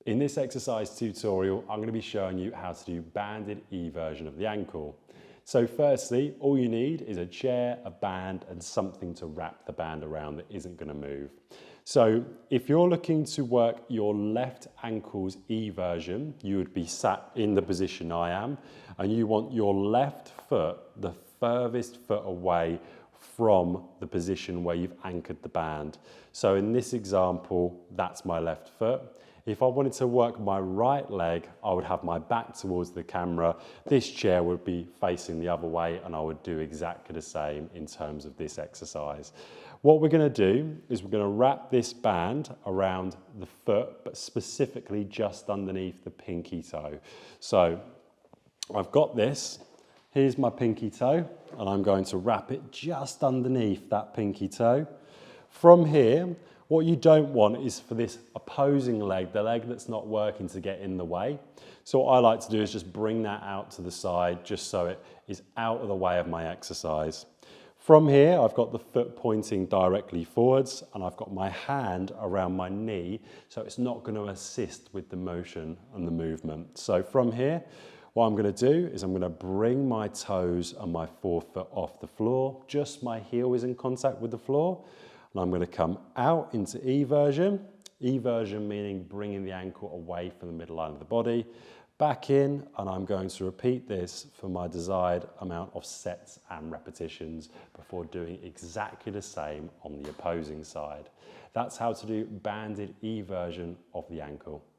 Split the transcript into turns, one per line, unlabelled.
In this exercise tutorial, I'm going to be showing you how to do banded eversion of the ankle. So firstly, all you need is a chair, a band, and something to wrap the band around that isn't going to move. So if you're looking to work your left ankle's eversion, you would be sat in the position I am, and you want your left foot the furthest foot away from the position where you've anchored the band. So in this example, that's my left foot. If I wanted to work my right leg, I would have my back towards the camera. This chair would be facing the other way, and I would do exactly the same in terms of this exercise. What we're going to do is we're going to wrap this band around the foot, but specifically just underneath the pinky toe. So I've got this. Here's my pinky toe, and I'm going to wrap it just underneath that pinky toe. From here, what you don't want is for this opposing leg, the leg that's not working, to get in the way. So what I like to do is just bring that out to the side, just so it is out of the way of my exercise. From here, I've got the foot pointing directly forwards, and I've got my hand around my knee, so it's not going to assist with the motion and the movement. So from here, what I'm going to do is I'm going to bring my toes and my forefoot off the floor. Just my heel is in contact with the floor. And I'm going to come out into eversion. Eversion meaning bringing the ankle away from the middle line of the body. Back in, and I'm going to repeat this for my desired amount of sets and repetitions before doing exactly the same on the opposing side. That's how to do banded eversion of the ankle.